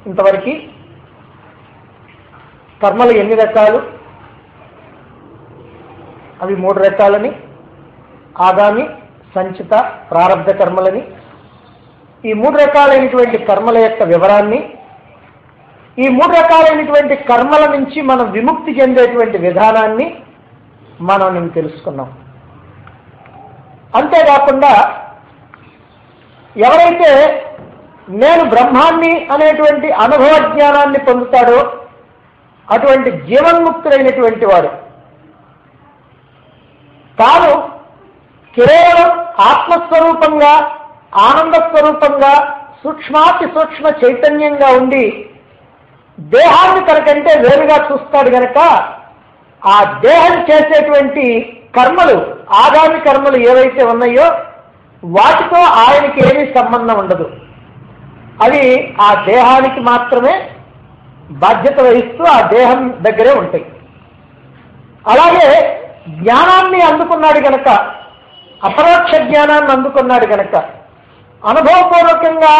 ఇంతవరకు కర్మలు ఎన్ని రకాలు, అవి 3 రకాలని, ఆగామి, సంచిత, ప్రారబ్ధ కర్మలని, ఈ 3 రకాలైనటువంటి కర్మల యొక్క వివరాన్ని, ఈ 3 రకాలైనటువంటి కర్మల నుంచి మనం విముక్తి చెందేటువంటి విధానాన్ని మనం తెలుసుకున్నాం. అంతేకాకుండా ఎవరైతే నేను బ్రహ్మాన్ని అనేటువంటి అనుభవ జ్ఞానాన్ని పొందుతాడో అటువంటి జీవన్ముక్తులైనటువంటి వాడు తాను కేవలం ఆత్మస్వరూపంగా, ఆనంద స్వరూపంగా, సూక్ష్మాతి సూక్ష్మ చైతన్యంగా ఉండి దేహాన్ని తనకంటే వేరుగా చూస్తాడు గనక ఆ దేహం చేసేటువంటి కర్మలు, ఆగామి కర్మలు ఏవైతే ఉన్నాయో వాటితో ఆయనకి ఏమీ సంబంధం ఉండదు. అవి ఆ దేహానికి మాత్రమే బాధ్యత వహిస్తూ ఆ దేహం దగ్గరే ఉంటాయి. అలాగే జ్ఞానాన్ని అందుకున్నాడు గనక, అపరోక్ష జ్ఞానాన్ని అందుకున్నాడు గనక, అనుభవపూర్వకంగా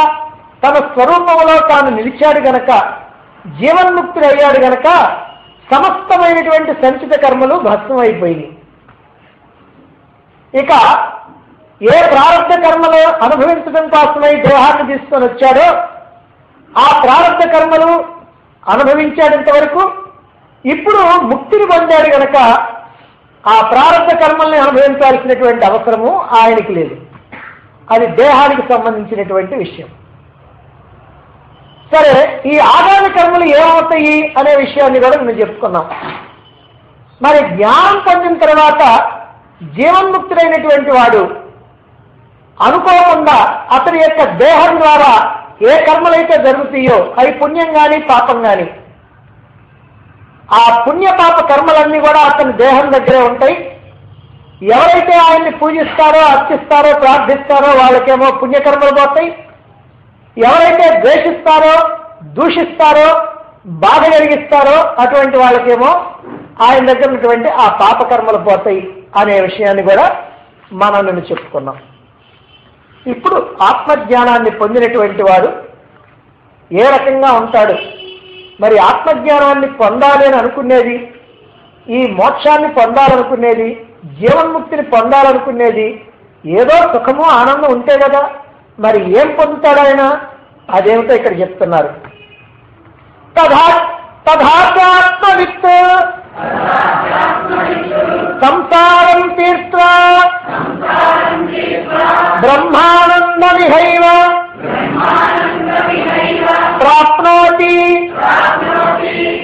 తన స్వరూపంలో తాను నిలిచాడు గనక, జీవన్ముక్తుడు అయ్యాడు గనక సమస్తమైనటువంటి సంచిత కర్మలు భస్మం అయిపోయినాయి. ఇక ఏ ప్రారంభ కర్మలు అనుభవించడం కోసమై దేహాన్ని తీసుకొని వచ్చాడో ఆ ప్రారంభ కర్మలు అనుభవించాడంతవరకు ఇప్పుడు ముక్తిని పొందాడు గనక ఆ ప్రారంభ కర్మల్ని అనుభవించాల్సినటువంటి అవసరము ఆయనకి లేదు. అది దేహానికి సంబంధించినటువంటి విషయం. సరే, ఈ ఆగామి కర్మలు ఏమవుతాయి అనే విషయాన్ని కూడా మేము చెప్పుకున్నాం. మరి జ్ఞానం పొందిన తర్వాత జీవన్ముక్తుడైనటువంటి వాడు అనుకోకుండా అతని యొక్క దేహం ద్వారా ఏ కర్మలైతే జరుగుతాయో అవి పుణ్యం కానీ పాపం కానీ, ఆ పుణ్యపాప కర్మలన్నీ కూడా అతని దేహం దగ్గరే ఉంటాయి. ఎవరైతే ఆయన్ని పూజిస్తారో, అర్చిస్తారో, ప్రార్థిస్తారో వాళ్ళకేమో పుణ్యకర్మలు పోతాయి. ఎవరైతే ద్వేషిస్తారో, దూషిస్తారో, బాధ కలిగిస్తారో అటువంటి వాళ్ళకేమో ఆయన దగ్గర ఉన్నటువంటి ఆ పాపకర్మలు పోతాయి అనే విషయాన్ని కూడా మనం చెప్పుకున్నాం. ఇప్పుడు ఆత్మజ్ఞానాన్ని పొందినటువంటి వాడు ఏ రకంగా ఉంటాడు? మరి ఆత్మజ్ఞానాన్ని పొందాలి అని అనుకునేది, ఈ మోక్షాన్ని పొందాలనుకునేది, జీవన్ముక్తిని పొందాలనుకునేది ఏదో సుఖము ఆనందం ఉంటే కదా. మరి ఏం పొందుతాడు ఆయన? అదేమిటో ఇక్కడ చెప్తున్నారు. తథాత్మవిత్ సంసారం తీర్త్వా బ్రహ్మానంద విహైవ ప్రాప్నోతి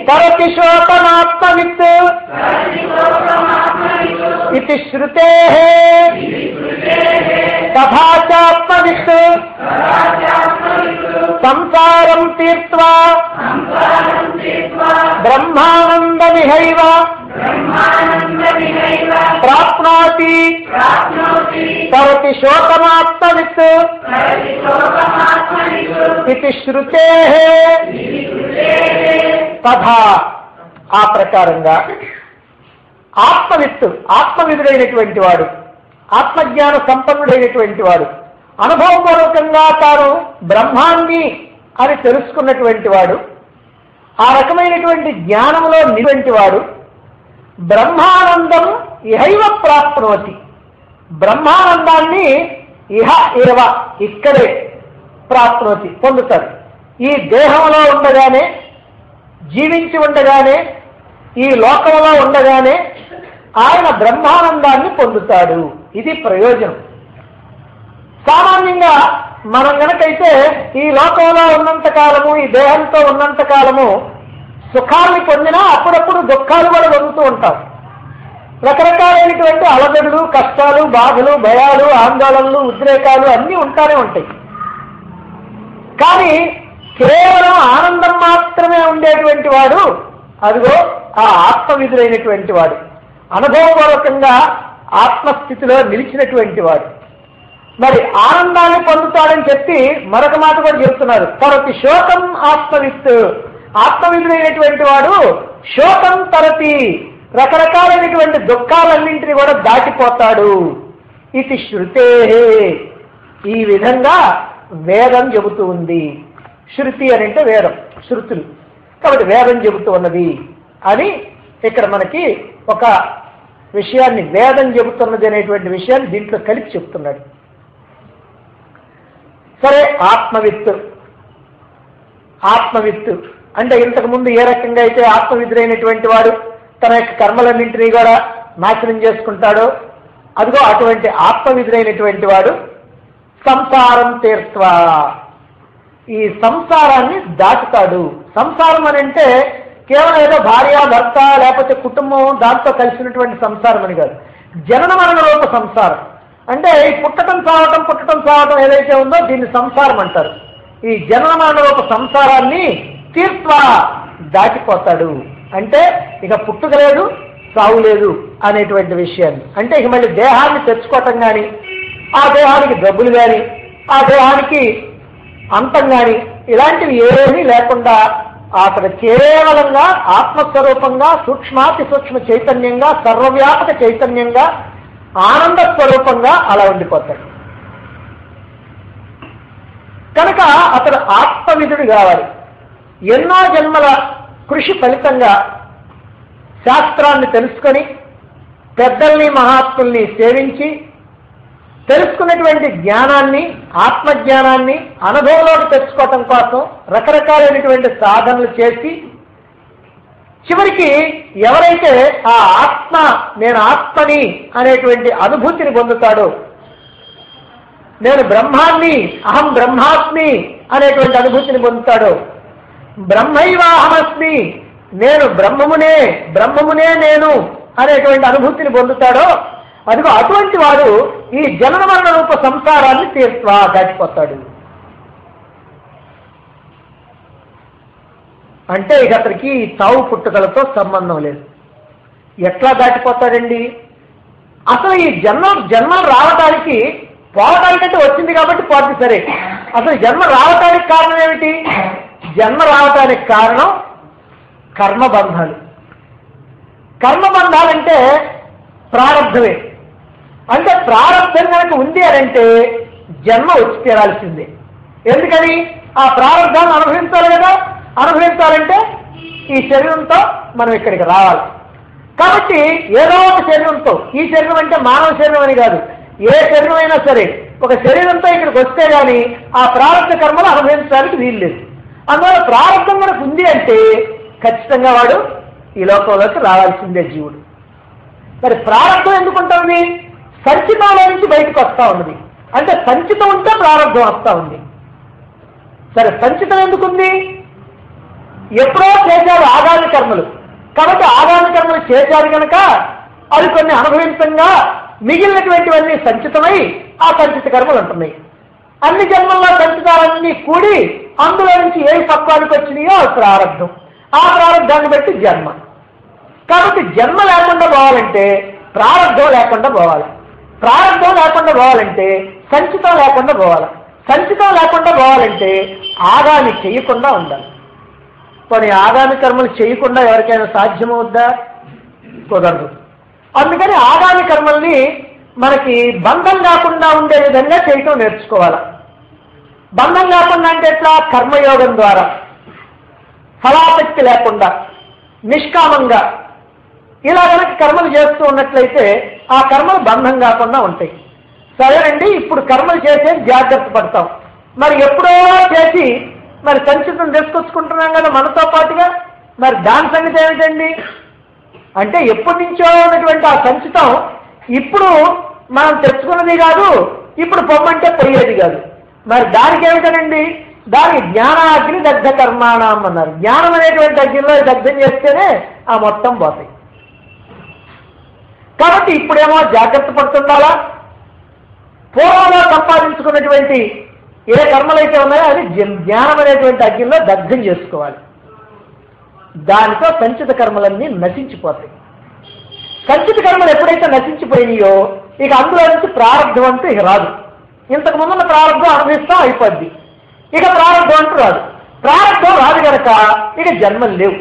తరతి శోకమాత్మవిత్ ఇతి శ్రుతేః తథా చాత్మవిత్ సంసారం తీర్త్వా బ్రహ్మానంద విహైవ ప్రాప్నోతి తరతి శోకమాత్మవిత్ ఇతి శ్రుతేః తథా, ఆ ప్రకారంగా ఆత్మవిత్తు, ఆత్మవిధుడైనటువంటి వాడు, ఆత్మజ్ఞాన సంపన్నుడైనటువంటి వాడు, అనుభవపూర్వకంగా తాను బ్రహ్మాన్ని అని తెలుసుకున్నటువంటి వాడు, ఆ రకమైనటువంటి జ్ఞానంలో నిటువంటి వాడు బ్రహ్మానందం ఇహైవ ప్రాప్నోతి, బ్రహ్మానందాన్ని ఇహ ఏవ ఇక్కడే ప్రాప్నోతి పొందుతాడు. ఈ దేహంలో ఉండగానే, జీవించి ఉండగానే, ఈ లోకంలో ఉండగానే ఆయన బ్రహ్మానందాన్ని పొందుతాడు. ఇది ప్రయోజనం. సామాన్యంగా మనం గనకైతే ఈ లోకంలో ఉన్నంత కాలము, ఈ దేహంతో ఉన్నంత కాలము సుఖాన్ని పొందినా అప్పుడప్పుడు దుఃఖాలు కూడా పొందుతూ ఉంటాం. రకరకాలైనటువంటి అలజడులు, కష్టాలు, బాధలు, భయాలు, ఆందోళనలు, ఉద్రేకాలు అన్నీ ఉంటానే ఉంటాయి. కానీ కేవలం ఆనందం మాత్రమే ఉండేటువంటి వాడు అదిగో ఆ ఆత్మవిధులైనటువంటి వాడు, అనుభవపూర్వకంగా ఆత్మస్థితిలో నిలిచినటువంటి వాడు. మరి ఆనందాన్ని పొందుతాడని చెప్పి మరొక మాట కూడా చెప్తున్నారు. తరతి శోకం ఆత్మవిత్, ఆత్మవిధులైనటువంటి వాడు శోకం తరతి, రకరకాలైనటువంటి దుఃఖాలన్నింటినీ కూడా దాటిపోతాడు. ఇది శృతే, ఈ విధంగా వేదం చెబుతూ ఉంది. శృతి అని అంటే వేదం. శృతులు. కాబట్టి వేదం చెబుతూ ఉన్నది అని ఇక్కడ మనకి ఒక విషయాన్ని, వేదం చెబుతున్నది అనేటువంటి విషయాన్ని దీంట్లో కలిపి చెప్తున్నాడు. సరే, ఆత్మవిత్తు అంటే ఇంతకుముందు ఏ రకంగా అయితే ఆత్మవిధుడైనటువంటి వాడు తన యొక్క కర్మలన్నింటినీ కూడా నాశనం చేసుకుంటాడో, అదిగో అటువంటి ఆత్మవిధుడైనటువంటి వాడు సంసారం తీర్త్వా, ఈ సంసారాన్ని దాటుతాడు. సంసారం అని అంటే కేవలం ఏదో భార్య భర్త లేకపోతే కుటుంబం దాంతో కలిసినటువంటి సంసారం అని కాదు. జనన మరణ రూప సంసారం అంటే ఈ పుట్టడం చావటం ఏదైతే ఉందో దీన్ని సంసారం అంటారు. ఈ జనన మరణ రూప సంసారాన్ని తీర్త్వా దాటిపోతాడు. అంటే ఇక పుట్టుక లేదు, సావు లేదు అనేటువంటి విషయాన్ని. అంటే ఇక మళ్ళీ దేహాన్ని తెచ్చుకోవటం కానీ, ఆ దేహానికి జబ్బులు కానీ, ఆ దేహానికి అంతం కానీ ఇలాంటివి ఏమీ లేకుండా అతడు కేవలంగా ఆత్మస్వరూపంగా సూక్ష్మాతి సూక్ష్మ చైతన్యంగా సర్వవ్యాపక చైతన్యంగా ఆనంద స్వరూపంగా అలా ఉండిపోతాడు. కనుక అతడు ఆత్మవిధుడు కావాలి. ఎన్నో జన్మల కృషి ఫలితంగా శాస్త్రాన్ని తెలుసుకొని పెద్దల్ని మహాత్ముల్ని సేవించి తెలుసుకున్నటువంటి జ్ఞానాన్ని, ఆత్మజ్ఞానాన్ని అనుభవంలోకి తెచ్చుకోవటం కోసం రకరకాలైనటువంటి సాధనలు చేసి చివరికి ఎవరైతే ఆ ఆత్మ, నేను ఆత్మని అనేటువంటి అనుభూతిని పొందుతాడో, నేను బ్రహ్మాన్ని, అహం బ్రహ్మాస్మి అనేటువంటి అనుభూతిని పొందుతాడో, బ్రహ్మైవాహమస్మి, నేను బ్రహ్మమునే నేను అనేటువంటి అనుభూతిని పొందుతాడో, అదిగో అటువంటి వాడు ఈ జనన మరణ రూప సంసారాన్ని తీర్త్వా దాటిపోతాడు. అంటే ఇక అతనికి చావు పుట్టుకలతో సంబంధం లేదు. ఎట్లా దాటిపోతాడండి? అసలు ఈ జన్మలు రావటానికి, పోవటానికంటే వచ్చింది కాబట్టి పోతుంది సరే. అసలు జన్మ రావటానికి కారణం ఏమిటి? జన్మ రావటానికి కారణం కర్మబంధాలు. కర్మబంధాలంటే ప్రారంధమే. అంటే ప్రారంధం కనుక ఉంది అనంటే జన్మ వచ్చి తీరాల్సిందే. ఎందుకని? ఆ ప్రారంధాన్ని అనుభవించాలి కదా. అనుభవించాలంటే ఈ శరీరంతో మనం ఇక్కడికి రావాలి. కాబట్టి ఏదో ఒక శరీరంతో, ఈ శరీరం అంటే మానవ శరీరం అని కాదు, ఏ శరీరం అయినా సరే ఒక శరీరంతో ఇక్కడికి వస్తే కానీ ఆ ప్రారంధ కర్మలు అనుభవించడానికి వీలు లేదు. అందువల్ల ప్రారంధం మనకు ఉంది అంటే ఖచ్చితంగా వాడు ఈ లోకంలోకి రావాల్సిందే జీవుడు. మరి ప్రారంధం ఎందుకు ఉంటుంది? సంచితంలో నుంచి బయటకు వస్తూ ఉన్నది. అంటే సంచితం ఉంటే ప్రారంధం వస్తూ ఉంది. సరే, సంచితం ఎందుకుంది? ఎప్పుడో చేశారు ఆగామి కర్మలు. కాబట్టి ఆగామి కర్మలు చేశారు కనుక అవి కొన్ని అనుభవించంగా మిగిలినటువంటివన్నీ సంచితమై ఆ సంచిత కర్మలు ఉంటున్నాయి. అన్ని జన్మల్లో సంచితాలన్నీ కూడి అందులో నుంచి ఏ పక్వానికి వచ్చినాయో అది ప్రారంధం. ఆ ప్రారంధాన్ని బట్టి జన్మ. కాబట్టి జన్మ లేకుండా పోవాలంటే ప్రారంధం లేకుండా పోవాలి. ప్రారంధం లేకుండా పోవాలంటే సంచితం లేకుండా పోవాలి. సంచితం లేకుండా పోవాలంటే ఆగామి చేయకుండా ఉండాలి. కొన్ని ఆగామి కర్మలు చేయకుండా ఎవరికైనా సాధ్యమవుద్దా? కుదరదు. అందుకని ఆగామి కర్మల్ని మనకి బంధం కాకుండా ఉండే విధంగా చేయటం నేర్చుకోవాలి. బంధం కాకుండా అంటే ఎట్లా? కర్మయోగం ద్వారా ఫలాసక్తి లేకుండా నిష్కామంగా ఇలా కనుక కర్మలు చేస్తూ ఉన్నట్లయితే ఆ కర్మలు బంధం కాకుండా ఉంటాయి. సరేనండి, ఇప్పుడు కర్మలు చేసే జాగ్రత్త పడతాం. మరి ఎప్పుడో చేసి మరి సంచితం తీసుకొచ్చుకుంటున్నాం కదా మనతో పాటుగా, మరి దాని సంగతి ఏమిటండి అంటే ఎప్పటి నుంచో ఉన్నటువంటి ఆ సంచితం ఇప్పుడు మనం తెచ్చుకున్నది కాదు, ఇప్పుడు పొమ్మంటే పోయేది కాదు. మరి దానికి ఏమిటనండి? దానికి జ్ఞానాగ్ని దగ్ధ కర్మాణం అన్నారు. జ్ఞానం అనేటువంటి అగ్నిలో దగ్ధం చేస్తేనే ఆ మొత్తం పోతాయి. కాబట్టి ఇప్పుడేమో జాగ్రత్త పడుతుండాలా. పూర్వంలో సంపాదించుకున్నటువంటి ఏ కర్మలైతే ఉన్నాయో అది జ్ఞానం అనేటువంటి అగ్నిలో దగ్ధం చేసుకోవాలి. దానితో సంచిత కర్మలన్నీ నశించిపోతాయి. సంచిత కర్మలు ఎప్పుడైతే నశించిపోయినాయో ఇక అందులో నుంచి ప్రారంభం అంటూ ఇక రాదు. ఇంతకు ముందున్న ప్రారంభం అనుభవిస్తాం, అయిపోద్ది. ఇక ప్రారంభం అంటూ రాదు. ప్రారంభం రాదు కనుక ఇక జన్మలు లేవు.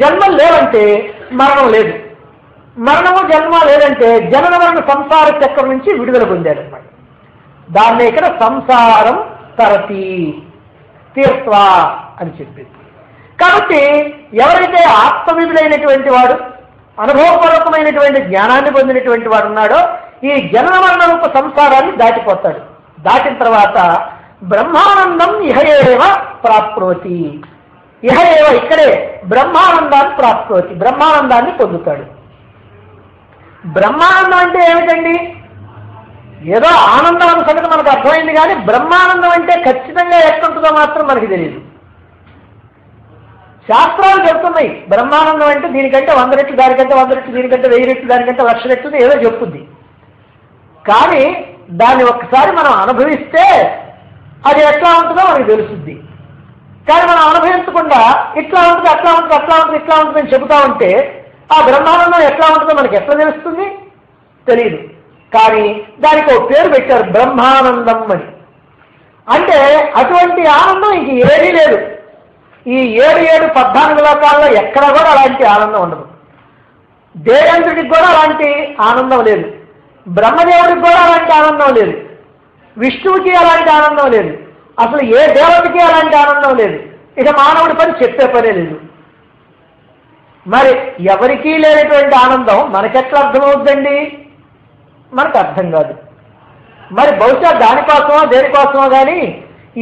జన్మలు లేవంటే మరణం లేదు. మరణము జన్మ లేదంటే జనన మరణ సంసార చక్రం నుంచి విడుదల పొందాడు అన్నమాట. దాన్ని ఇక్కడ సంసారం తరతి తీర్త్వా అని చెప్పింది. కాబట్టి ఎవరైతే ఆత్మవిధులైనటువంటి వాడు, అనుభవపూర్వకమైనటువంటి జ్ఞానాన్ని పొందినటువంటి వాడు ఉన్నాడో ఈ జనన మరణ రూప సంసారాన్ని దాటిపోతాడు. దాటిన తర్వాత బ్రహ్మానందం ఇహ ఏవ ప్రాప్నోతి, ఇహ ఏవ ఇక్కడే బ్రహ్మానందాన్ని ప్రాప్నోతి, బ్రహ్మానందాన్ని పొందుతాడు. బ్రహ్మానందం అంటే ఏమిటండి? ఏదో ఆనందం అన్న సంగతి మనకు అర్థమైంది, కానీ బ్రహ్మానందం అంటే ఖచ్చితంగా ఎట్లుంటుందో మాత్రం మనకి తెలియదు. శాస్త్రాలు చెప్తున్నాయి బ్రహ్మానందం అంటే దీనికంటే 100 రెట్లు, దానికంటే 100 రెట్లు, దీనికంటే 1000 రెట్లు, దానికంటే 1,00,000 రెట్లు ఏదో చెప్పుద్ది. కానీ దాన్ని ఒక్కసారి మనం అనుభవిస్తే అది ఎట్లా ఉంటుందో మనకు తెలుస్తుంది. కానీ మనం అనుభవించకుండా ఇట్లా ఉంటుంది, అట్లా ఉంటుంది, అట్లా ఉంటుంది, ఇట్లా ఉంటుంది అని చెబుతా ఉంటే ఆ బ్రహ్మానందం ఎట్లా ఉంటుందో మనకి ఎట్లా తెలుస్తుంది? తెలియదు. కానీ దానికి ఒక పేరు పెట్టారు బ్రహ్మానందం అని. అంటే అటువంటి ఆనందం ఇంక ఏదీ లేదు. ఈ 7-14 లోకాల్లో ఎక్కడ కూడా అలాంటి ఆనందం ఉండదు. దేవేంద్రుడికి కూడా అలాంటి ఆనందం లేదు, బ్రహ్మదేవుడికి కూడా అలాంటి ఆనందం లేదు, విష్ణువుకి అలాంటి ఆనందం లేదు, అసలు ఏ దేవతకి అలాంటి ఆనందం లేదు. ఇక మానవుడి పని చెప్పే పనే లేదు. మరి ఎవరికీ లేనటువంటి ఆనందం మనకెట్లా అర్థమవుతుందండి? మనకు అర్థం కాదు. మరి బహుశా దానికోసమో దేనికోసమో కానీ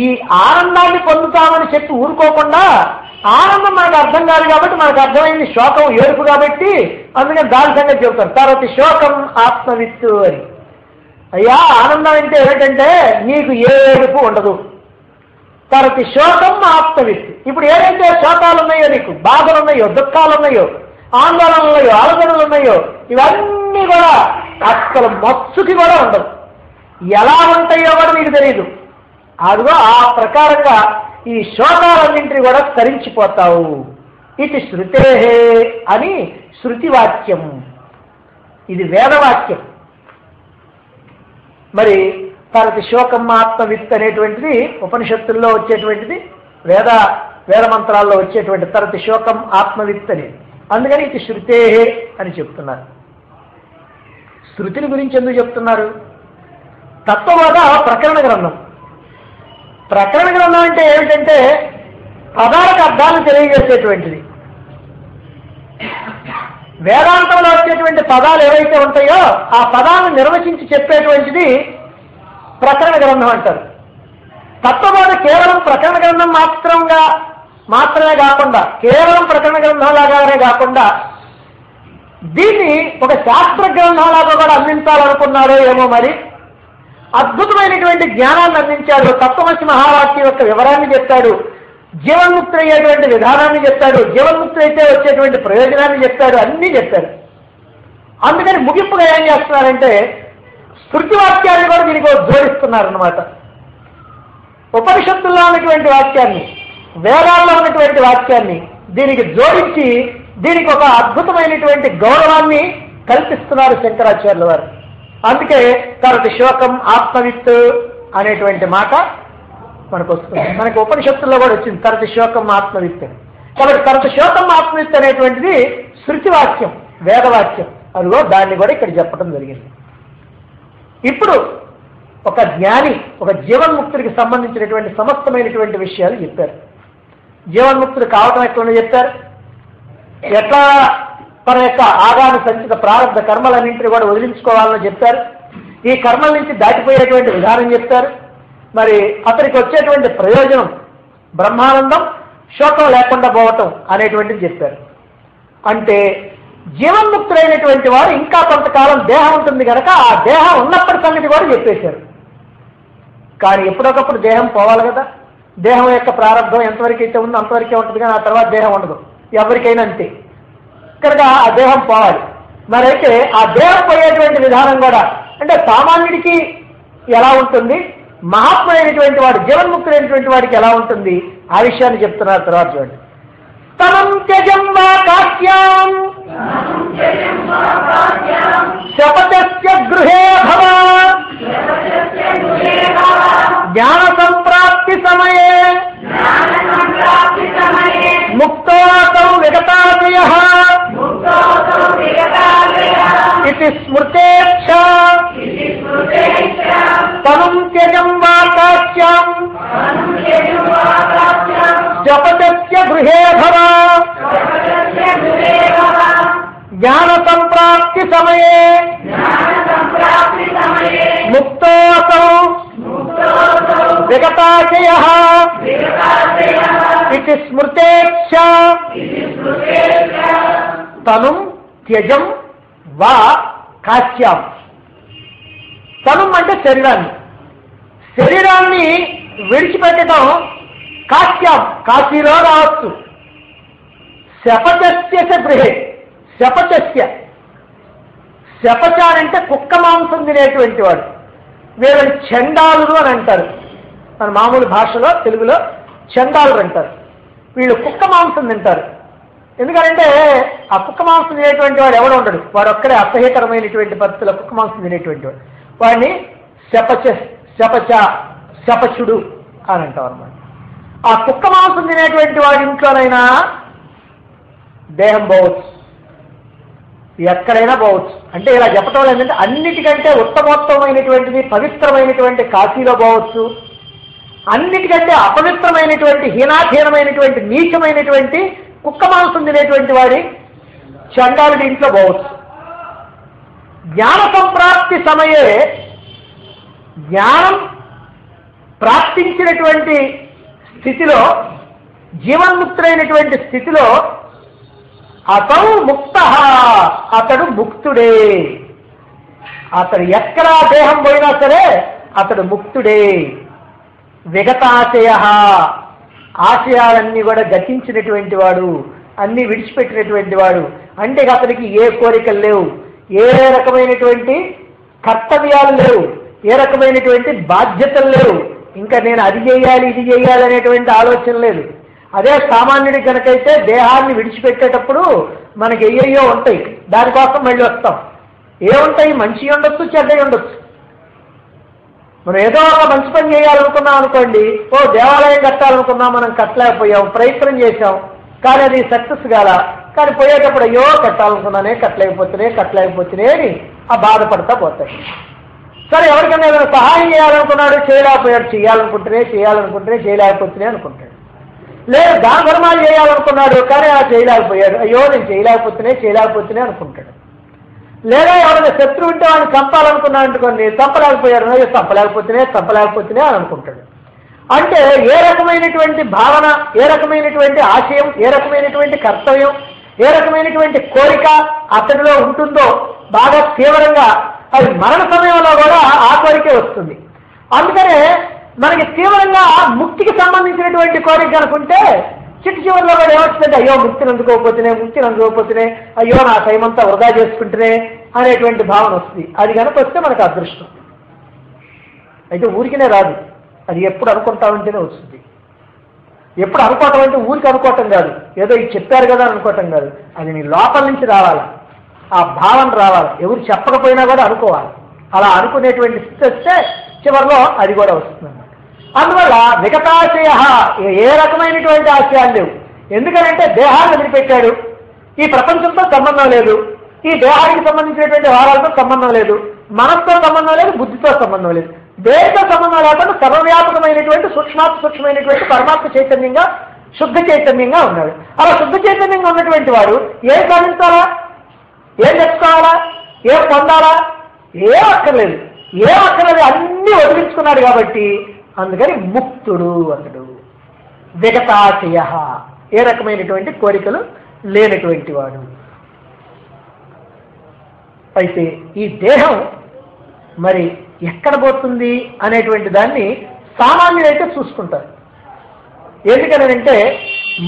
ఈ ఆనందాన్ని పొందుతామని చెప్పి ఊరుకోకుండా, ఆనందం మనకు అర్థం కాదు కాబట్టి మనకు అర్థమైంది శోకం, ఏడుపు కాబట్టి అందుకని దాని సంగతి చెబుతారు. తర్వాత శోకం ఆత్మవిత్తు అని. అయ్యా ఆనందం అంటే ఏమిటంటే నీకు ఏ ఏడుపు ఉండదు. తర్వాత శోకం ఆత్మవిత్తు. ఇప్పుడు ఏదైతే శోకాలు ఉన్నాయో, నీకు బాధలు ఉన్నాయో, దుఃఖాలు ఉన్నాయో, ఆందోళనలు ఉన్నాయో, ఆలోచనలు ఉన్నాయో, ఇవన్నీ కూడా అసలు మత్సుకి కూడా ఉండదు. ఎలా ఉంటాయో కూడా నీకు తెలియదు. అదిగో ఆ ప్రకారంగా ఈ శోకాలన్నింటినీ కూడా తరించిపోతావు. ఇది శృతే అని శృతివాక్యం, ఇది వేదవాక్యం. మరి తర్వాత శోకం ఆత్మవిత్ అనేటువంటిది ఉపనిషత్తుల్లో వచ్చేటువంటిది, వేద మంత్రాల్లో వచ్చేటువంటి తర్వాత శోకం ఆత్మవిత్ అనేది. అందుకని ఇది శృతే అని చెప్తున్నారు. శృతిని గురించి ఎందుకు చెప్తున్నారు? తత్వబోధ ప్రకరణ గ్రంథం. ప్రకరణ గ్రంథం అంటే ఏమిటంటే పదాలకు అర్థాలను తెలియజేసేటువంటిది. వేదాంతంలో వచ్చేటువంటి పదాలు ఏవైతే ఉంటాయో ఆ పదాలను నిర్వచించి చెప్పేటువంటిది ప్రకరణ గ్రంథం అంటారు. తత్వబోధ కేవలం ప్రకరణ గ్రంథం మాత్రమే కాకుండా, కేవలం ప్రకరణ గ్రంథంలాగానే కాకుండా దీన్ని ఒక శాస్త్ర గ్రంథంలాగా కూడా అందించాలనుకున్నారో ఏమో. మరి అద్భుతమైనటువంటి జ్ఞానాన్ని అందించాడు. తత్వమసి మహావాక్యం యొక్క వివరాన్ని చెప్తాడు, జీవన్ముక్తి అయ్యేటువంటి విధానాన్ని చెప్తాడు, జీవన్ముక్తి అయితే వచ్చేటువంటి ప్రయోజనాన్ని చెప్తాడు, అన్నీ చెప్తాడు. అందుకని ముగింపుగా ఏం చేస్తున్నారంటే స్మృతి వాక్యాన్ని కూడా దీనికి జోడిస్తున్నారన్నమాట. ఉపనిషత్తుల్లో ఉన్నటువంటి వాక్యాన్ని, వేదాల్లో ఉన్నటువంటి వాక్యాన్ని దీనికి జోడించి దీనికి ఒక అద్భుతమైనటువంటి గౌరవాన్ని కల్పిస్తున్నారు శంకరాచార్యుల వారు. అందుకే తర్వాత శోకం ఆత్మవిత్ అనేటువంటి మాట మనకు వస్తుంది. మనకు ఉపనిషత్తుల్లో కూడా వచ్చింది తర్వాత శోకం ఆత్మవిత్. కాబట్టి తర్వాత శోకం ఆత్మవిత్ అనేటువంటిది శృతి వాక్యం, వేదవాక్యం. అదిగో దాన్ని కూడా ఇక్కడ చెప్పడం జరిగింది. ఇప్పుడు ఒక జ్ఞాని ఒక జీవన్ముక్తుడికి సంబంధించినటువంటి సమస్తమైనటువంటి విషయాలు చెప్పారు. జీవన్ముక్తుడు కావటం ఎట్లా చెప్పారు, ఎట్లా తన యొక్క ఆగామి సంచిత ప్రారంభ కర్మలన్నింటినీ కూడా వదిలించుకోవాలని చెప్పారు. ఈ కర్మల నుంచి దాటిపోయేటువంటి విధానం చెప్పారు. మరి అతనికి వచ్చేటువంటి ప్రయోజనం బ్రహ్మానందం, శోకం లేకుండా పోవటం అనేటువంటిది చెప్పారు. అంటే జీవన్ముక్తుడైనటువంటి వాడు ఇంకా కొంతకాలం దేహం ఉంటుంది కనుక ఆ దేహం ఉన్నప్పటి సంగతి కూడా చెప్పేశారు. కానీ ఎప్పుడొకప్పుడు దేహం పోవాలి కదా. దేహం యొక్క ప్రారంభం ఎంతవరకు అయితే ఉందో అంతవరకే ఉంటుంది, కానీ ఆ తర్వాత దేహం ఉండదు. ఎవరికైనా అంతే. కనుక ఆ దేహం పోవాలి. మరైతే ఆ దేహం పోయేటువంటి విధానం కూడా అంటే సామాన్యుడికి ఎలా ఉంటుంది, మహాత్ముడైనటువంటి వాడు జీవన్ముక్తుడైనటువంటి వాడికి ఎలా ఉంటుంది, ఆ విషయాన్ని చెప్తున్నారు. తర్వాత చూడండి. తమం త్యజం వా కాశ్యాం శపథస్య గృహే భవ జ్ఞాన సంప్రాప్తి సమయే ముక్తోऽసౌ విగతాశయః ఇతి స్మృతేచ్ఛ తమం త్యజం వా కాశ్యాం శపథస్య గృహే భవ జ్ఞాన సంప్రాప్తి సమయే ముక్తోసౌ విగతాశయః ఇది స్మృతేచ్ఛ తనుం త్యజం వా కాశ్యాం. తనుం అంటే శరీరాన్ని విడిచిపెట్టడం కాశ్యాం, కాశీలో రావచ్చు. శపచస్య గృహే, శపచస్య శపచారంటే కుక్క మాంసం తినేటువంటి వాడు. వీళ్ళని చండాలురు అని అంటారు. మన మామూలు భాషలో తెలుగులో చండాలురు అంటారు. వీళ్ళు కుక్క మాంసం తింటారు. ఎందుకంటే ఆ కుక్క మాంసం తినేటువంటి వాడు ఎవడో ఉండడు. వాడు ఒక్కడే అసహ్యకరమైనటువంటి పరిస్థితుల్లో కుక్క మాంసం తినేటువంటి వాడు. వాడిని శపచుడు అని అంటాం అన్నమాట. ఆ కుక్క మాంసం తినేటువంటి వాడి ఇంట్లోనైనా దేహం పోవచ్చు, ఎక్కడైనా పోవచ్చు. అంటే ఇలా చెప్పటం ఏంటంటే అన్నిటికంటే ఉత్తమోత్తమైనటువంటిది పవిత్రమైనటువంటి కాశీలో పోవచ్చు, అన్నిటికంటే అపవిత్రమైనటువంటి హీనాహీనమైనటువంటి నీచమైనటువంటి కుక్క మాంసం తినేటువంటి వాడి చండాలుడి ఇంట్లో పోవచ్చు. జ్ఞాన సంప్రాప్తి సమయే, జ్ఞానం ప్రాప్తించినటువంటి స్థితిలో, జీవన్ముక్తుడైనటువంటి స్థితిలో అతడు ముక్త, అతడు ముక్తుడే. అతడు ఎక్కడా దేహం పోయినా సరే అతడు ముక్తుడే. విగతాశయ, ఆశయాలన్నీ కూడా గతించినటువంటి వాడు, అన్నీ విడిచిపెట్టినటువంటి వాడు. అంటే అతనికి ఏ కోరికలు లేవు, ఏ రకమైనటువంటి కర్తవ్యాలు లేవు, ఏ రకమైనటువంటి బాధ్యతలు లేవు. ఇంకా నేను అది చేయాలి ఇది చేయాలి అనేటువంటి ఆలోచన లేదు. అదే సామాన్యుడి కనుకైతే దేహాన్ని విడిచిపెట్టేటప్పుడు మనకి ఏయో ఉంటాయి, దానికోసం మళ్ళీ వస్తాం. ఏముంటాయి? మంచి ఉండొచ్చు, చెడ్డవి ఉండొచ్చు. మనం ఏదో ఒక మంచి పని చేయాలనుకున్నాం అనుకోండి, దేవాలయం కట్టాలనుకున్నాం, మనం కట్టలేకపోయాం, ప్రయత్నం చేశాం, కానీ అది సక్సెస్ కాల. కానీ పోయేటప్పుడు అయ్యో కట్టాలనుకున్నానే కట్టలేకపోతున్నానే అని ఆ బాధపడతా పోతాయి. సరే, ఎవరికైనా ఏదైనా సహాయం చేయాలనుకున్నాడు, చేయలేకపోయాడు, చేయలేకపోతున్నాయి అనుకుంటాడు. లేదు, దాన ధర్మాలు చేయాలనుకున్నాడు, కానీ అలా చేయలేకపోయాడు, అయ్యో నేను చేయలేకపోతున్నాయి అనుకుంటాడు. లేదా ఎవరైనా శత్రువు ఉంటే వాడిని చంపాలనుకున్నాడు అనుకోండి, చంపలేకపోయాడు, అయ్యో చంపలేకపోతున్నాయి అని అనుకుంటాడు. అంటే ఏ రకమైనటువంటి భావన, ఏ రకమైనటువంటి ఆశయం, ఏ రకమైనటువంటి కర్తవ్యం, ఏ రకమైనటువంటి కోరిక అతడిలో ఉంటుందో బాగా తీవ్రంగా, అది మరణ సమయంలో కూడా ఆ కోరికే వస్తుంది. అందుకనే మనకి తీవ్రంగా ముక్తికి సంబంధించినటువంటి కోరిక అనుకుంటే చిట్టు చివరిలో కూడా ఏమొస్తుందంటే అయ్యో ముక్తిని అందుకోకపోతున్నాయి, అయ్యో నా టైం అంతా వృధా చేసుకుంటేనే అనేటువంటి భావన వస్తుంది. అది కనుక వస్తే మనకు అదృష్టం. అయితే ఊరికినే రాదు, అది ఎప్పుడు అనుకుంటా ఉంటేనే వస్తుంది. ఎప్పుడు అనుకోవటం అంటే ఊరికి అనుకోవటం కాదు, ఏదో ఇది చెప్పారు కదా అనుకోవటం కాదు, అది నీ లోపల నుంచి రావాలి, ఆ భావన రావాలి. ఎవరు చెప్పకపోయినా కూడా అనుకోవాలి. అలా అనుకునేటువంటి స్థితి వస్తే చివరిలో అది కూడా వస్తుంది. అందువల్ల విగతాశయ, ఏ రకమైనటువంటి ఆశయాలు లేవు. ఎందుకంటే దేహాన్ని వదిలిపెట్టాడు, ఈ ప్రపంచంతో సంబంధం లేదు, ఈ దేహానికి సంబంధించినటువంటి వ్యవహారాలతో సంబంధం లేదు, మనస్సుతో సంబంధం లేదు, బుద్ధితో సంబంధం లేదు, దేనితో సంబంధం లేకుండా సర్వవ్యాపకమైనటువంటి సూక్ష్మమైనటువంటి పరమాత్మ చైతన్యంగా, శుద్ధ చైతన్యంగా ఉన్నాడు. అలా శుద్ధ చైతన్యంగా ఉన్నటువంటి వాడు ఏం సాధించాలా, ఏం తెచ్చుకోవాలా, ఏం పొందాలా, ఏం అక్కర్లేదు, అన్నీ వదిలించుకున్నాడు. కాబట్టి అందుకని ముక్తుడు అతడు. విగతాశయ, ఏ రకమైనటువంటి కోరికలు లేనటువంటి వాడు. అయితే ఈ దేహం మరి ఎక్కడ పోతుంది అనేటువంటి దాన్ని సామాన్యులైతే చూసుకుంటారు. ఎందుకనంటే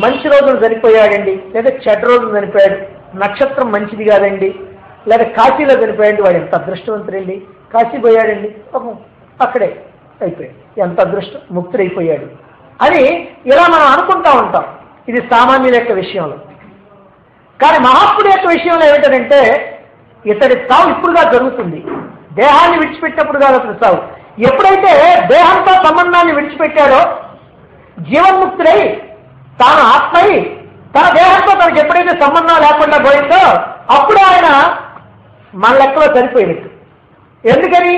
మంచి రోజులు చనిపోయాడండి, లేదా చెడ్డ రోజులు చనిపోయాడు, నక్షత్రం మంచిది కాదండి, లేదా కాశీలో చనిపోయాడు, వాడు ఎంత అదృష్టవంతుడండి, కాశీ పోయాడండి, అక్కడే అయిపోయాడు, ఎంత అదృష్టం, ముక్తుడైపోయాడు అని ఇలా మనం అనుకుంటా ఉంటాం. ఇది సామాన్యుల యొక్క విషయంలో. కానీ మహాత్ముడి యొక్క విషయంలో ఏమిటంటే ఇతడి సావు ఇప్పుడుగా జరుగుతుంది, దేహాన్ని విడిచిపెట్టినప్పుడు కాదు అతడి సావు. ఎప్పుడైతే దేహంతో సంబంధాన్ని విడిచిపెట్టాడో, జీవన్ముక్తుడై తాను ఆత్మై తన దేహంతో తనకు ఎప్పుడైతే సంబంధం లేకుండా పోయిందో అప్పుడు ఆయన మన లెక్కలో సరిపోయినట్టు. ఎందుకని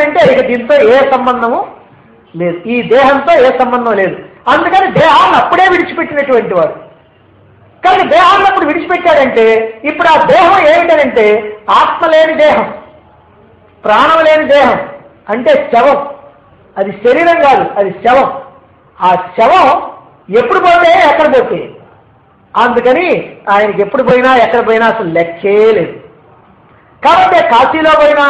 అంటే ఇక దీంతో ఏ సంబంధము లేదు, ఈ దేహంతో ఏ సంబంధం లేదు. అందుకని దేహాన్ని అప్పుడే విడిచిపెట్టినటువంటి వాడు. కానీ దేహాన్ని అప్పుడు విడిచిపెట్టాడంటే ఇప్పుడు ఆ దేహం ఏమిటనంటే ఆత్మ లేని దేహం, ప్రాణం లేని దేహం, అంటే శవం. అది శరీరం కాదు, అది శవం. ఆ శవం ఎప్పుడు పోతే ఎక్కడ పోతే, అందుకని ఆయనకి ఎప్పుడు పోయినా ఎక్కడ పోయినా అసలు లెక్కే లేదు. కాబట్టి కాశీలో పోయినా,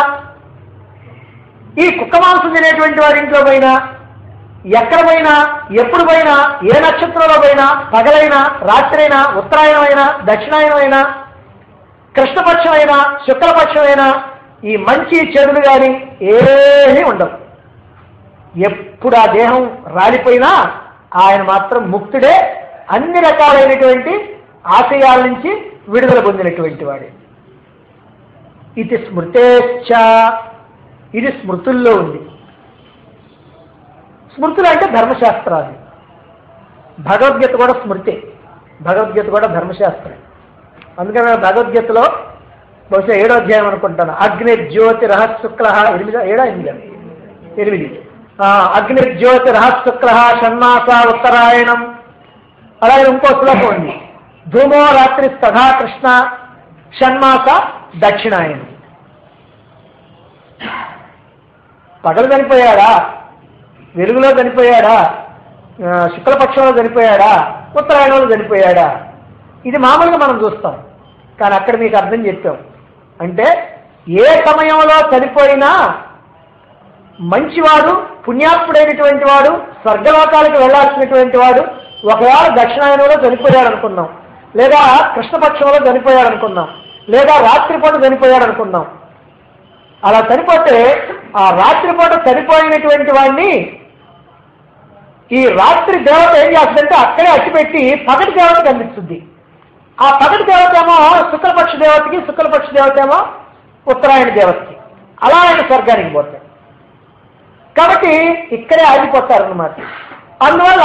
ఈ కుక్క మాంసం తినేటువంటి వారి ఇంట్లో పోయినా, ఎక్కడ పోయినా, ఎప్పుడు పోయినా, ఏ నక్షత్రంలో పోయినా, పగలైనా, రాత్రైనా, ఉత్తరాయణం అయినా, దక్షిణాయనం అయినా, కృష్ణపక్షం అయినా, శుక్లపక్షం అయినా, ఈ మంచి చెడులు కానీ ఏమీ ఉండవు. ఎప్పుడు ఆ దేహం రాలిపోయినా ఆయన మాత్రం ముక్తుడే, అన్ని రకాలైనటువంటి ఆశయాల నుంచి విడుదల పొందినటువంటి వాడే. ఇది స్మృతేచ్ఛ, ఇది స్మృతుల్లో ఉంది. స్మృతులు అంటే ధర్మశాస్త్రాలు. భగవద్గీత కూడా స్మృతే, భగవద్గీత కూడా ధర్మశాస్త్రం. అందుకని భగవద్గీతలో బహుశా 7వ అధ్యాయం అనుకుంటాను, అగ్నిర్జ్యోతి రహశుక్ల 8 అగ్నిర్జ్యోతి రహశుక్ల షణ్మాస ఉత్తరాయణం. అలాగే ఇంకో శ్లోకం ఉంది, ధూమో రాత్రి తథా కృష్ణ షణ్మాస దక్షిణాయనం. పగలు చనిపోయాడా, వెలుగులో చనిపోయాడా, శుక్లపక్షంలో చనిపోయాడా, ఉత్తరాయణంలో చనిపోయాడా, ఇది మామూలుగా మనం చూస్తాం. కానీ అక్కడ మీకు అర్థం చెప్పాం. అంటే ఏ సమయంలో చనిపోయినా మంచివాడు, పుణ్యాత్ముడైనటువంటి వాడు, స్వర్గలోకాలకు వెళ్లాల్సినటువంటి వాడు ఒకవేళ దక్షిణాయనంలో చనిపోయాడు అనుకున్నాం, లేదా కృష్ణపక్షంలో చనిపోయాడు అనుకున్నాం, లేదా రాత్రిపూట చనిపోయాడు అనుకున్నాం. అలా చనిపోతే ఆ రాత్రిపూట చనిపోయినటువంటి వాడిని ఈ రాత్రి దేవత ఏం చేస్తుందంటే అక్కడే అట్టిపెట్టి పగటి దేవతకి అందిస్తుంది. ఆ పగటి దేవత ఏమో శుక్లపక్ష దేవతకి, శుక్లపక్ష దేవత ఏమో ఉత్తరాయణ దేవతకి. అలా ఆయన స్వర్గానికి పోతారు. కాబట్టి ఇక్కడే ఆగిపోతారన్నమాట. అందువల్ల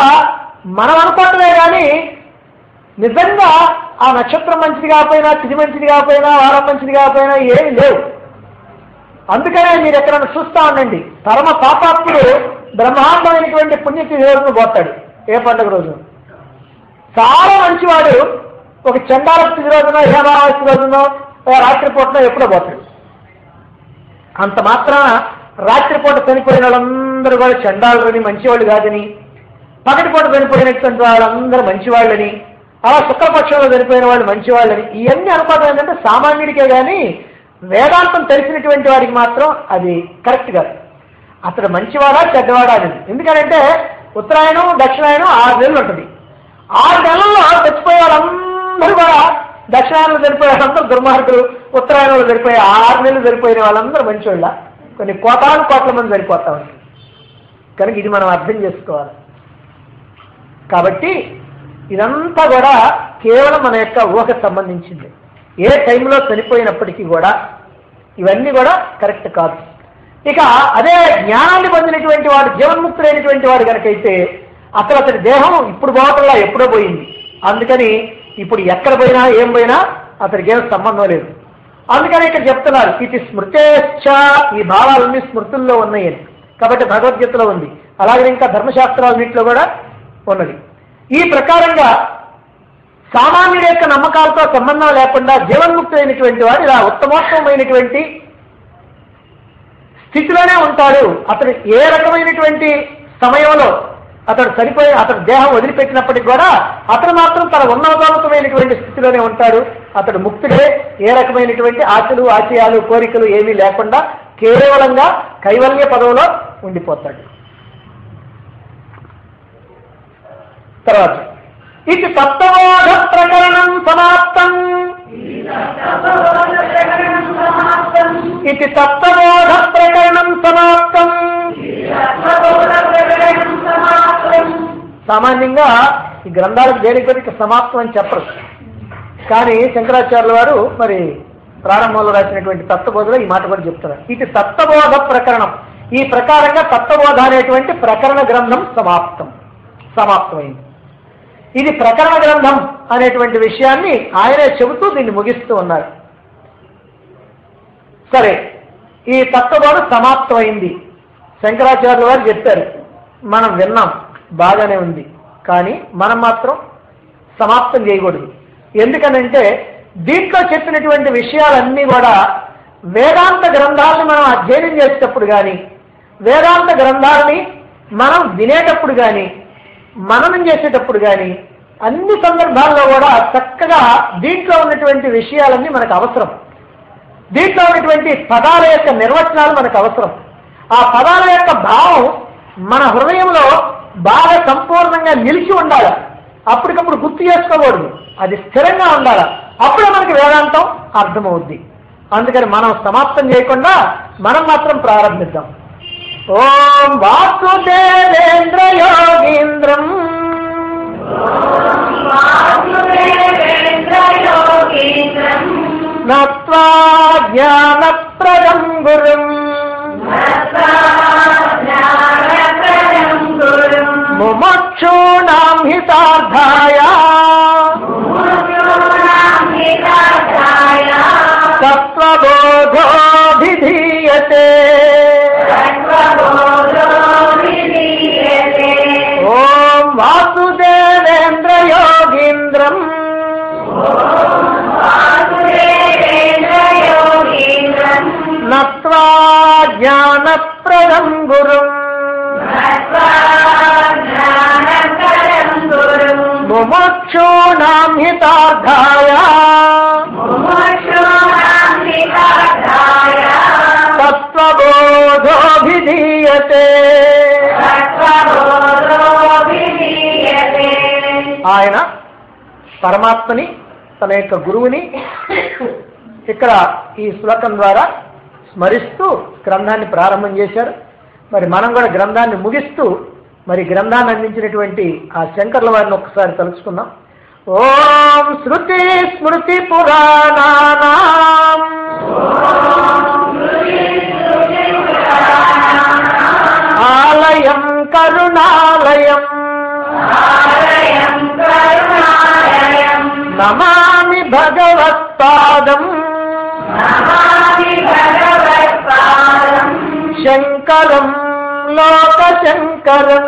మనం అనుకోవటమే కానీ నిజంగా ఆ నక్షత్రం మంచిది కాకపోయినా, తిథి మంచిది కాకపోయినా, వారం మంచిది కాకపోయినా ఏమి లేవు. అందుకనే మీరు ఎక్కడైనా చూస్తా ఉండండి, పరమ పాపాత్ముడు బ్రహ్మాండమైనటువంటి పుణ్యతిథి రోజున పోతాడు. ఏ పండుగ రోజు చాలా మంచివాడు ఒక చండాల తిథి రోజున, ఏమావాస్య రోజునో, రాత్రిపూటనో ఎప్పుడో పోతాడు. అంత మాత్రాన రాత్రిపూట చనిపోయిన వాళ్ళందరూ కూడా చండాలని, మంచివాళ్ళు కాదని, పగటిపూట చనిపోయినటువంటి వాళ్ళందరూ మంచివాళ్ళని, అలా శుక్లపక్షంలో చనిపోయిన వాళ్ళు మంచివాళ్ళని, ఇవన్నీ అనుకోవడం ఏంటంటే సామాన్యుడికే కానీ వేదాంతం తెలిసినటువంటి వాడికి మాత్రం అది కరెక్ట్ కాదు. అతడు మంచివాడా చెడ్డవాడా అనేది. ఎందుకంటే ఉత్తరాయణం దక్షిణాయనం 6 నెలలు ఉంటుంది. 6 నెలల్లో చచ్చిపోయే వాళ్ళందరూ కూడా, దక్షిణాయనంలో చనిపోయే వాళ్ళందరూ దుర్మార్గులు, ఉత్తరాయణంలో చనిపోయే 6 నెలలు చనిపోయిన వాళ్ళందరూ మంచివాళ్ళ. కొన్ని కోటాను కోట్ల మంది సరిపోతా ఉంటారు. కనుక ఇది మనం అర్థం చేసుకోవాలి. కాబట్టి ఇదంతా కూడా కేవలం మన యొక్క ఊహకు సంబంధించింది. ఏ టైంలో చనిపోయినప్పటికీ కూడా ఇవన్నీ కూడా కరెక్ట్ కాదు. ఇక అదే జ్ఞానాన్ని పొందినటువంటి వాడు, జీవన్ముక్తుడైనటువంటి వాడు కనుకైతే అసలు అతని దేహం ఇప్పుడు పోవటంలా ఎప్పుడో పోయింది. అందుకని ఇప్పుడు ఎక్కడ పోయినా ఏం పోయినా అతనికి ఏం సంబంధం లేదు. అందుకని ఇక్కడ చెప్తున్నారు, ఇది స్మృతేచ్ఛ, ఈ భావాలన్నీ స్మృతుల్లో ఉన్నాయని. కాబట్టి భగవద్గీతలో ఉంది, అలాగే ఇంకా ధర్మశాస్త్రాలన్నింటిలో కూడా ఉన్నది. ఈ ప్రకారంగా సామాన్యుడి యొక్క నమ్మకాలతో సంబంధం లేకుండా జీవన్ముక్తుడైనటువంటి వాడు ఇలా ఉత్తమోత్తమైనటువంటి స్థితిలోనే ఉంటాడు. అతడు ఏ రకమైనటువంటి సమయంలో అతడు చనిపోయి అతడు దేహం వదిలిపెట్టినప్పటికీ కూడా అతడు మాత్రం తన ఉన్నతమైనటువంటి స్థితిలోనే ఉంటాడు. అతడు ముక్తుడే. ఏ రకమైనటువంటి ఆశలు, ఆశయాలు, కోరికలు ఏమీ లేకుండా కేవలంగా కైవల్య పదవిలో ఉండిపోతాడు. తర్వాత ఇది తత్వబోధ ప్రకరణం సమాప్తం. ఇది తత్వబోధ ప్రకరణం సమాప్తం. సామాన్యంగా ఈ గ్రంథాలకు దేనికి సమాప్తం అని చెప్పరు. కానీ శంకరాచార్యుల వారు మరి ప్రారంభంలో రాసినటువంటి తత్వబోధలో ఈ మాట కూడా చెప్తున్నారు. ఇది తత్వబోధ ప్రకరణం. ఈ ప్రకారంగా తత్వబోధ అనేటువంటి ప్రకరణ గ్రంథం సమాప్తమైంది. ఇది ప్రకరణ గ్రంథం అనేటువంటి విషయాన్ని ఆయనే చెబుతూ దీన్ని ముగిస్తూ ఉన్నారు. సరే, ఈ తత్వబోధ సమాప్తమైంది. శంకరాచార్యుల వారు చెప్పారు, మనం విన్నాం, బాగానే ఉంది. కానీ మనం మాత్రం సమాప్తం చేయకూడదు. ఎందుకనంటే దీంట్లో చెప్పినటువంటి విషయాలన్నీ కూడా వేదాంత గ్రంథాలని మనం అధ్యయనం చేసేటప్పుడు కానీ, వేదాంత గ్రంథాలని మనం వినేటప్పుడు కానీ, మననం చేసేటప్పుడు కానీ అన్ని సందర్భాల్లో కూడా చక్కగా దీంట్లో ఉన్నటువంటి విషయాలన్నీ మనకు అవసరం. దీంట్లో ఉన్నటువంటి పదాల యొక్క నిర్వచనాలు మనకు అవసరం. ఆ పదాల యొక్క భావం మన హృదయంలో బాగా సంపూర్ణంగా నిలిచి ఉండాలి. అప్పటికప్పుడు గుర్తు చేసుకోకూడదు, అది స్థిరంగా ఉండాలి. అప్పుడే మనకి వేదాంతం అర్థమవుద్ది. అందుకని మనం సమాప్తం చేయకుండా మనం మాత్రం ప్రారంభిద్దాం. ఓం వాసుదేవేంద్ర యోగీంద్రం నత్వా జ్ఞానప్రదం గురుం ముముక్షూణాం హితార్థాయ తత్వబోధోభిధీయతే. ఓం వాసుదేవేంద్ర యోగీంద్రం నత్వా జ్ఞానప్రదం గురుం ముముక్షూణాం హితార్థాయ తత్వబోధోభిధీయతే. ఆయన పరమాత్మని, తన యొక్క గురువుని ఇక్కడ ఈ శ్లోకం ద్వారా స్మరిస్తూ గ్రంథాన్ని ప్రారంభం చేశారు. మరి మనం కూడా గ్రంథాన్ని ముగిస్తూ మరి గ్రంథాన్ని అందించినటువంటి ఆ శంకర్ల వారిని ఒక్కసారి తలుచుకుందాం. ఓం శృతి స్మృతి పురాణానాం ఆలయం కరుణాలయం నమామి భగవత్పాదం శంకరం లోకశంకరం.